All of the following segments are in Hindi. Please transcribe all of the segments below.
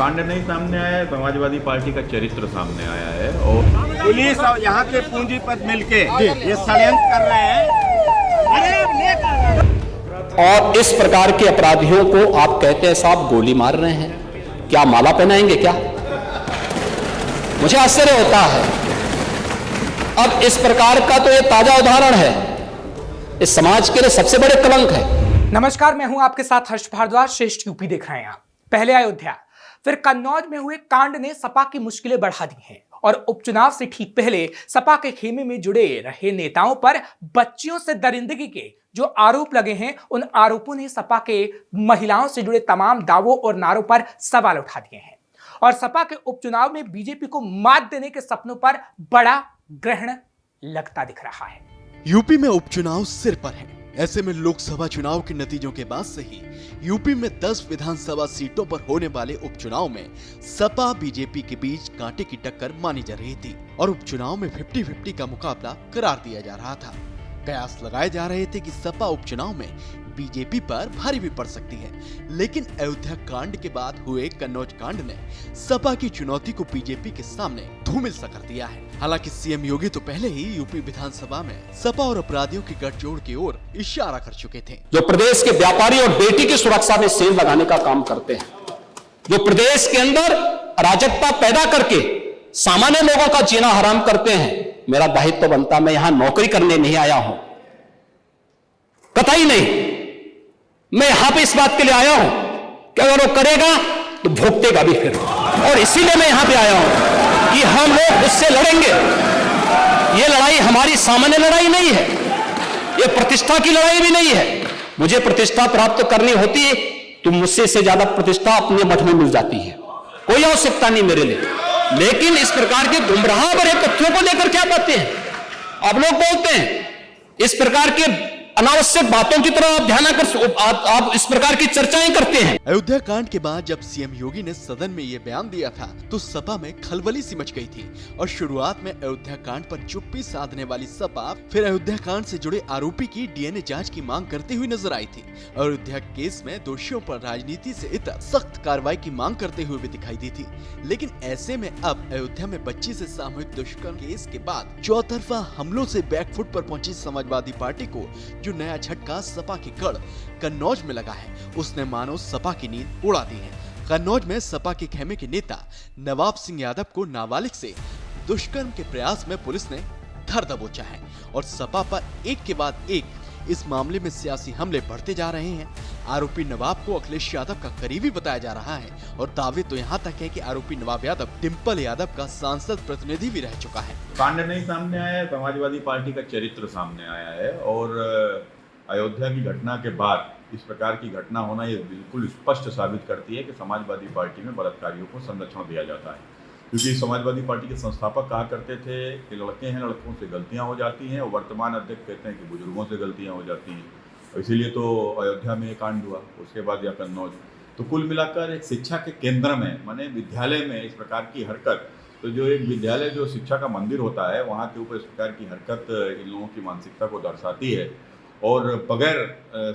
कांड नहीं सामने आया है, समाजवादी पार्टी का चरित्र सामने आया है और पुलिस और यहाँ के पूंजीपति मिलके ये षड्यंत्र कर रहे हैं। और इस प्रकार के अपराधियों को आप कहते हैं साहब गोली मार रहे हैं, क्या माला पहनाएंगे क्या? मुझे आश्चर्य होता है। अब इस प्रकार का तो ये ताजा उदाहरण है, इस समाज के लिए सबसे बड़े कलंक है। नमस्कार, मैं हूं आपके साथ हर्ष भारद्वाज। श्रेष्ठ यूपी देख रहे हैं आप। पहले अयोध्या, फिर कन्नौज में हुए कांड ने सपा की मुश्किलें बढ़ा दी हैं और उपचुनाव से ठीक पहले सपा के खेमे में जुड़े रहे नेताओं पर बच्चियों से दरिंदगी के जो आरोप लगे हैं, उन आरोपों ने सपा के महिलाओं से जुड़े तमाम दावों और नारों पर सवाल उठा दिए हैं और सपा के उपचुनाव में बीजेपी को मात देने के सपनों पर बड़ा ग्रहण लगता दिख रहा है। यूपी में उपचुनाव सिर पर है। ऐसे में लोकसभा चुनाव के नतीजों के बाद से ही यूपी में 10 विधानसभा सीटों पर होने वाले उपचुनाव में सपा बीजेपी के बीच कांटे की टक्कर मानी जा रही थी और उपचुनाव में 50-50 का मुकाबला करार दिया जा रहा था। कयास लगाए जा रहे थे कि सपा उपचुनाव में बीजेपी पर भारी भी पड़ सकती है, लेकिन अयोध्या कांड के बाद हुए कन्नौज कांड ने सपा की चुनौती को बीजेपी के सामने धूमिल सा कर दिया है। हालांकि सीएम योगी तो पहले ही यूपी विधानसभा में सपा और अपराधियों की गठजोड़ की ओर इशारा कर चुके थे। जो प्रदेश के व्यापारी और बेटी की सुरक्षा में सेंध लगाने का काम करते हैं, जो प्रदेश के अंदर अराजकता पैदा करके सामान्य लोगों का जीना हराम करते हैं, मेरा दायित्व बनता, मैं यहां नौकरी करने नहीं आया हूं, कतई नहीं। मैं यहां पे इस बात के लिए आया हूं कि अगर वो करेगा तो भुगतेगा भी फिर, और इसीलिए मैं यहां पे आया हूं कि हम लोग उससे लड़ेंगे। ये लड़ाई हमारी सामान्य लड़ाई नहीं है, ये प्रतिष्ठा की लड़ाई भी नहीं है। मुझे प्रतिष्ठा प्राप्त करनी होती है तो मुझसे से ज्यादा प्रतिष्ठा अपने मठ में मिल जाती है, कोई आवश्यकता नहीं मेरे लिए। लेकिन इस प्रकार के गुमराह भरे तथ्यों को लेकर क्या बातें हैं आप लोग बोलते हैं, इस प्रकार के अनावश्यक बातों की तरफ ध्यान आप इस प्रकार की चर्चाएं करते हैं। अयोध्या कांड के बाद जब सीएम योगी ने सदन में ये बयान दिया था तो सपा में खलबली सी मच गई थी और शुरुआत में अयोध्या कांड पर चुप्पी साधने वाली सपा फिर अयोध्या कांड से जुड़े आरोपी की डीएनए जांच की मांग करती हुई नजर आई थी। अयोध्या केस में दोषियों पर राजनीति से इतर सख्त कार्रवाई की मांग करते हुए भी दिखाई दी थी। लेकिन ऐसे में अब अयोध्या में बच्ची से सामूहिक दुष्कर्म केस के बाद चौतरफा हमलों से बैकफुट पर पहुंची समाजवादी पार्टी को जो नया झटका सपा के गढ़ कन्नौज में लगा है, उसने मानो सपा की नींद उड़ा दी है। कन्नौज में सपा के खेमे के नेता नवाब सिंह यादव को नाबालिग से दुष्कर्म के प्रयास में पुलिस ने धर दबोचा है और सपा पर एक के बाद एक इस मामले में सियासी हमले बढ़ते जा रहे हैं। आरोपी नवाब को अखिलेश यादव का करीबी बताया जा रहा है और दावे तो यहाँ तक है कि आरोपी नवाब यादव डिम्पल यादव का सांसद प्रतिनिधि भी रह चुका है। कांड नहीं सामने आया है, समाजवादी पार्टी का चरित्र सामने आया है और अयोध्या की घटना के बाद इस प्रकार की घटना होना ये बिल्कुल स्पष्ट साबित करती है कि समाजवादी पार्टी में बलात्कारियों को संरक्षण दिया जाता है। क्योंकि समाजवादी पार्टी के संस्थापक कहा करते थे कि लड़के हैं, लड़कों से गलतियां हो जाती हैं, और वर्तमान अध्यक्ष कहते हैं कि बुजुर्गों से गलतियां हो जाती हैं, और इसीलिए तो अयोध्या में कांड हुआ, उसके बाद या कन्नौज। तो कुल मिलाकर एक शिक्षा के केंद्र में, माने विद्यालय में इस प्रकार की हरकत, तो जो एक विद्यालय जो शिक्षा का मंदिर होता है, वहाँ के ऊपर इस प्रकार की हरकत इन लोगों की मानसिकता को दर्शाती है और बगैर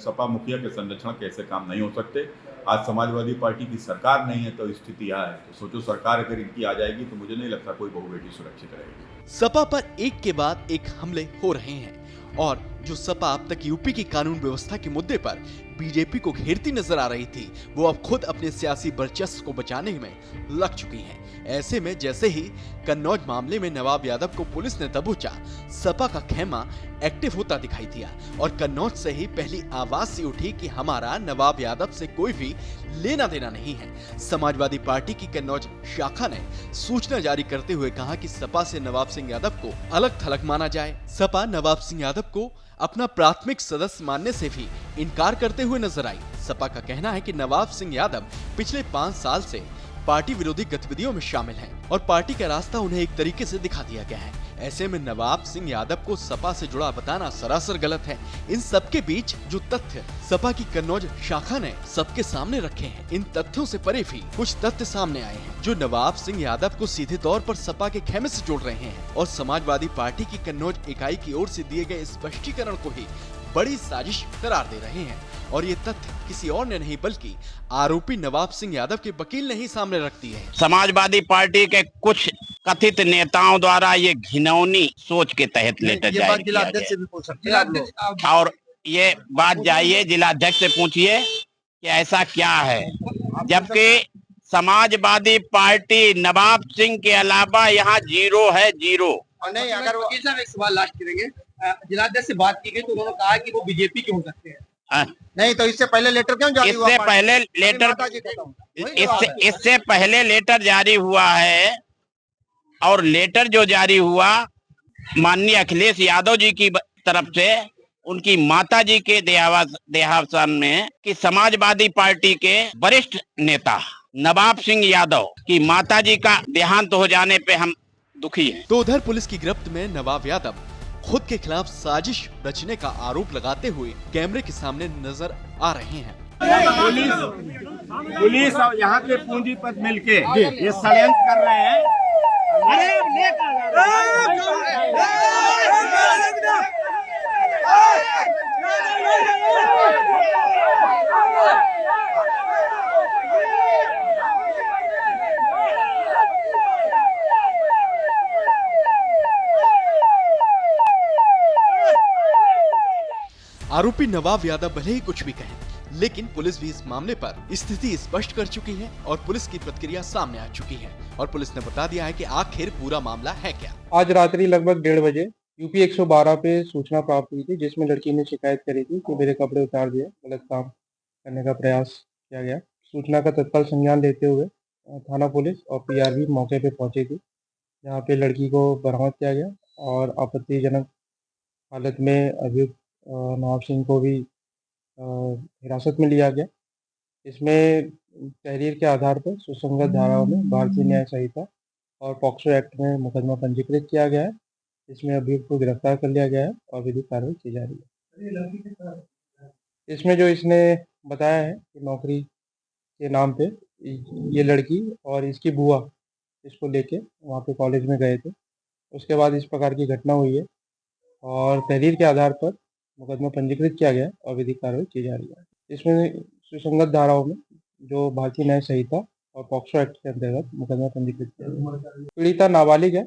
सपा मुखिया के संरक्षण के ऐसे काम नहीं हो सकते। आज समाजवादी पार्टी की सरकार नहीं है तो स्थिति यह है, तो सोचो सरकार अगर इनकी आ जाएगी तो मुझे नहीं लगता कोई बहु बेटी सुरक्षित रहेगी। सपा पर एक के बाद एक हमले हो रहे हैं और जो सपा अब तक यूपी की कानून व्यवस्था के मुद्दे पर बीजेपी को घेरती नजर आ रही थी, वो अब खुद अपने सियासी वर्चस्व को बचाने में लग चुकी है। ऐसे में जैसे ही कन्नौज मामले में नवाब यादव को पुलिस ने दबोचा, सपा का खेमा एक्टिव होता दिखाई दिया और कन्नौज से ही पहली आवाज सी उठी कि हमारा नवाब यादव से कोई भी लेना देना नहीं है। समाजवादी पार्टी की कन्नौज शाखा ने सूचना जारी करते हुए कहा कि सपा से नवाब सिंह यादव को अलग थलग माना जाए। सपा नवाब सिंह यादव को अपना प्राथमिक सदस्य मानने से भी इनकार करते हुए नजर आई। सपा का कहना है कि नवाब सिंह यादव पिछले 5 साल से पार्टी विरोधी गतिविधियों में शामिल हैं और पार्टी का रास्ता उन्हें एक तरीके से दिखा दिया गया है। ऐसे में नवाब सिंह यादव को सपा से जुड़ा बताना सरासर गलत है। इन सबके बीच जो तथ्य सपा की कन्नौज शाखा ने सबके सामने रखे हैं, इन तथ्यों से परे भी कुछ तथ्य सामने आए हैं जो नवाब सिंह यादव को सीधे तौर पर सपा के खेमे से जोड़ रहे हैं और समाजवादी पार्टी की कन्नौज इकाई की ओर से दिए गए स्पष्टीकरण को ही बड़ी साजिश करार दे रहे हैं और ये तथ्य किसी और ने नहीं बल्कि आरोपी नवाब सिंह यादव के वकील ने ही सामने रख दी है। समाजवादी पार्टी के कुछ कथित नेताओं द्वारा ये घिनौनी सोच के तहत लेटर जारी किया गया और ये बात जाइए जिलाध्यक्ष से पूछिए कि ऐसा क्या है, जबकि समाजवादी पार्टी नवाब सिंह के अलावा यहाँ जीरो है, जीरो। नहीं, अगर वकील साहब एक सवाल लास्ट करेंगे, जिलाध्यक्ष से बात की गई तो उन्होंने कहा कि वो बीजेपी के हो सकते हैं। नहीं तो इससे पहले लेटर क्यों जारी हुआ? इससे पहले लेटर जारी हुआ है और लेटर जो जारी हुआ माननीय अखिलेश यादव जी की तरफ से उनकी माता जी के देहावसान में कि समाजवादी पार्टी के वरिष्ठ नेता नवाब सिंह यादव की माता जी का देहांत हो जाने पे हम दुखी हैं। तो उधर पुलिस की गिरफ्त में नवाब यादव खुद के खिलाफ साजिश रचने का आरोप लगाते हुए कैमरे के सामने नजर आ रहे हैं। पुलिस और यहाँ के पूंजीपति मिलके ये षड्यंत्र कर रहे हैं। आरोपी नवाब यादव भले ही कुछ भी कहें, लेकिन पुलिस भी इस मामले पर स्थिति स्पष्ट कर चुकी है और पुलिस की प्रतिक्रिया सामने आ चुकी है और पुलिस ने बता दिया है कि आखिर पूरा मामला है क्या। आज रात्रि लगभग 1:30 बजे यूपी 112 पे सूचना प्राप्त हुई थी, जिसमें लड़की ने शिकायत करी थी कि मेरे कपड़े उतार दिए, गलत काम करने का प्रयास किया गया। सूचना का तत्काल संज्ञान लेते हुए थाना पुलिस और पीआरबी मौके पे पहुंची थी, जहाँ पे लड़की को बरामद किया गया और आपत्तिजनक हालत में अभियुक्त नवाब सिंह को भी हिरासत में लिया गया। इसमें तहरीर के आधार पर सुसंगत धाराओं में भारतीय न्याय संहिता और पॉक्सो एक्ट में मुकदमा पंजीकृत किया गया है। इसमें अभियुक्त को गिरफ्तार कर लिया गया है और विधिक कार्रवाई की जा रही है। इसमें जो इसने बताया है कि नौकरी के नाम पे ये लड़की और इसकी बुआ इसको लेके वहाँ पे कॉलेज में गए थे, उसके बाद इस प्रकार की घटना हुई है और तहरीर के आधार पर मुकदमा पंजीकृत किया गया और विधिक कार्रवाई की जा रही है। इसमें सुसंगत धाराओं में जो भारतीय न्याय संहिता और पॉक्सो एक्ट के अंतर्गत मुकदमा पंजीकृत किया गया। पीड़िता नाबालिग है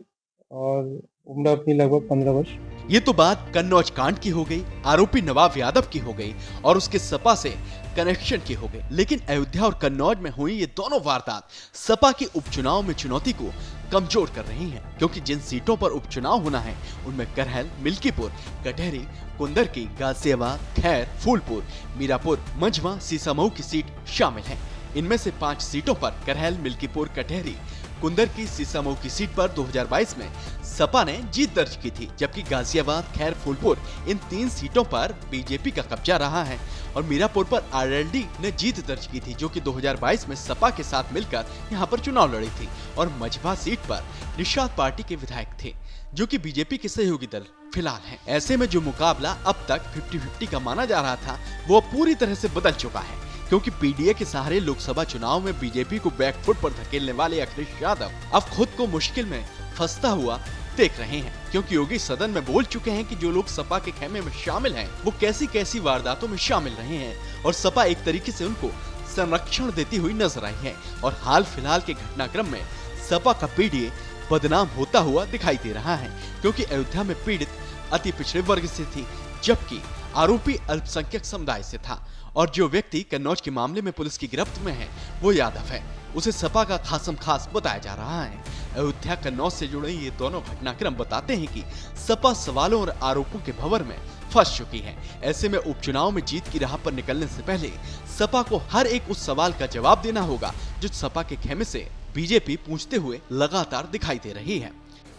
और उम्र अपनी लगभग 15 वर्ष। ये तो बात कन्नौज कांड की हो गई, आरोपी नवाब यादव की हो गई और उसके सपा से कनेक्शन की हो गई। लेकिन अयोध्या और कन्नौज में हुई ये दोनों वारदात सपा के उपचुनाव में चुनौती को कमजोर कर रही हैं, क्योंकि जिन सीटों पर उपचुनाव होना है उनमें करहल, मिल्कीपुर, कटहरी, कुंदरकी, गाजियाबाद, खैर, फूलपुर, मीरापुर, मंझवा, सीसामऊ की सीट शामिल है। इनमें से 5 सीटों पर करहल, मिल्कीपुर, कटहरी, कुंदरकी, सीसामऊ की सीट पर 2022 में सपा ने जीत दर्ज की थी, जबकि गाजियाबाद, खैर, फूलपुर इन 3 सीटों पर बीजेपी का कब्जा रहा है और मीरापुर पर आरएलडी ने जीत दर्ज की थी, जो कि 2022 में सपा के साथ मिलकर यहां पर चुनाव लड़ी थी। और मझवा सीट पर निषाद पार्टी के विधायक थे, जो कि बीजेपी के सहयोगी दल फिलहाल हैं। ऐसे में जो मुकाबला अब तक 50-50 का माना जा रहा था, वो पूरी तरह से बदल चुका है, क्योंकि पीडीए के सहारे लोकसभा चुनाव में बीजेपी को बैकफुट पर धकेलने वाले अखिलेश यादव अब खुद को मुश्किल में फंसता हुआ देख रहे हैं, क्योंकि योगी सदन में बोल चुके हैं कि जो लोग सपा के खेमे में शामिल हैं वो कैसी कैसी वारदातों में शामिल रहे हैं और सपा एक तरीके से उनको संरक्षण देती हुई नजर आई है। और हाल फिलहाल के घटनाक्रम में सपा का पीडीए बदनाम होता हुआ दिखाई दे रहा है, क्योंकि अयोध्या में पीड़ित अति पिछड़े वर्ग से थी, जबकि आरोपी अल्पसंख्यक समुदाय से था। और जो व्यक्ति कन्नौज के मामले में पुलिस की गिरफ्त में है वो यादव है, उसे सपा का खासम खास बताया जा रहा है। अयोध्या कन्नौज से जुड़े ये दोनों घटनाक्रम बताते हैं कि सपा सवालों और आरोपों के भंवर में फंस चुकी है। ऐसे में उपचुनाव में जीत की राह पर निकलने से पहले सपा को हर एक उस सवाल का जवाब देना होगा जो सपा के खेमे से बीजेपी पूछते हुए लगातार दिखाई दे रही है।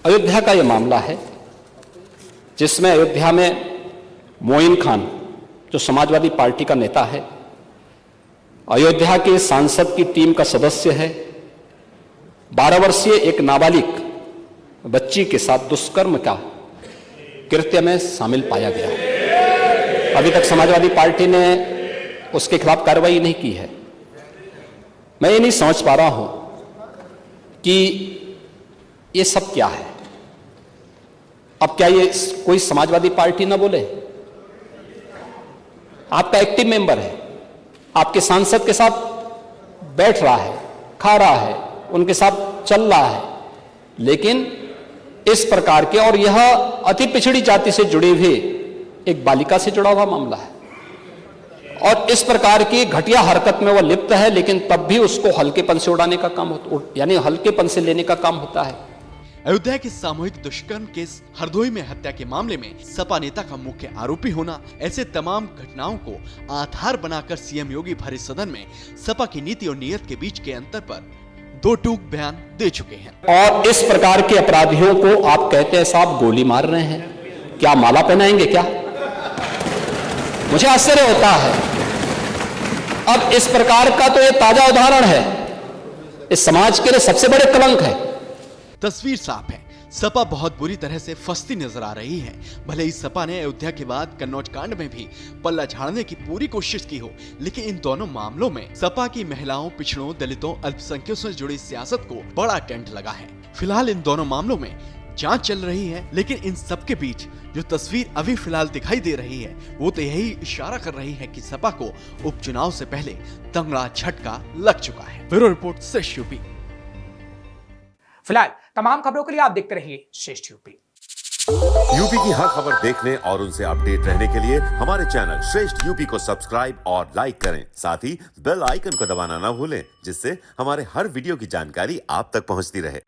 अयोध्या का यह मामला है जिसमें अयोध्या में मोइन खान जो समाजवादी पार्टी का नेता है, अयोध्या के सांसद की टीम का सदस्य है, 12 वर्षीय एक नाबालिग बच्ची के साथ दुष्कर्म का कृत्य में शामिल पाया गया। अभी तक समाजवादी पार्टी ने उसके खिलाफ कार्रवाई नहीं की है। मैं ये नहीं समझ पा रहा हूं कि ये सब क्या है। अब क्या ये कोई समाजवादी पार्टी ना बोले? आपका एक्टिव मेंबर है, आपके सांसद के साथ बैठ रहा है, खा रहा है, उनके साथ चल रहा है, लेकिन इस प्रकार के, और यह अति पिछड़ी जाति से जुड़े हुए एक बालिका से जुड़ा हुआ मामला है, और इस प्रकार की घटिया हरकत में वह लिप्त है, लेकिन तब भी उसको हल्केपन से उड़ाने का काम होता, यानी हल्केपन से लेने का काम होता है। अयोध्या के सामूहिक दुष्कर्म केस, हरदोई में हत्या के मामले में सपा नेता का मुख्य आरोपी होना, ऐसे तमाम घटनाओं को आधार बनाकर सीएम योगी भरे सदन में सपा की नीति और नीयत के बीच के अंतर पर दो टूक बयान दे चुके हैं। और इस प्रकार के अपराधियों को आप कहते हैं साहब गोली मार रहे हैं, क्या माला पहनाएंगे क्या? मुझे आश्चर्य होता है। अब इस प्रकार का तो ये ताजा उदाहरण है, इस समाज के लिए सबसे बड़े कलंक है। तस्वीर साफ है, सपा बहुत बुरी तरह से फंसती नजर आ रही है। भले ही सपा ने अयोध्या के बाद कन्नौज कांड में भी पल्ला झाड़ने की पूरी कोशिश की हो, लेकिन इन दोनों मामलों में सपा की महिलाओं, पिछड़ों, दलितों, अल्पसंख्यकों से जुड़ी सियासत को बड़ा टेंट लगा है। फिलहाल इन दोनों मामलों में जांच चल रही है, लेकिन इन सब के बीच जो तस्वीर अभी फिलहाल दिखाई दे रही है, वो तो यही इशारा कर रही है कि सपा को उपचुनाव से पहले तगड़ा झटका लग चुका है। ब्यूरो रिपोर्ट श्रेष्ठ यूपी। फिलहाल तमाम खबरों के लिए आप देखते रहिए श्रेष्ठ यूपी। यूपी की हर खबर देखने और उनसे अपडेट रहने के लिए हमारे चैनल श्रेष्ठ यूपी को सब्सक्राइब और लाइक करें। साथ ही बेल आइकन को दबाना ना भूलें, जिससे हमारे हर वीडियो की जानकारी आप तक पहुंचती रहे।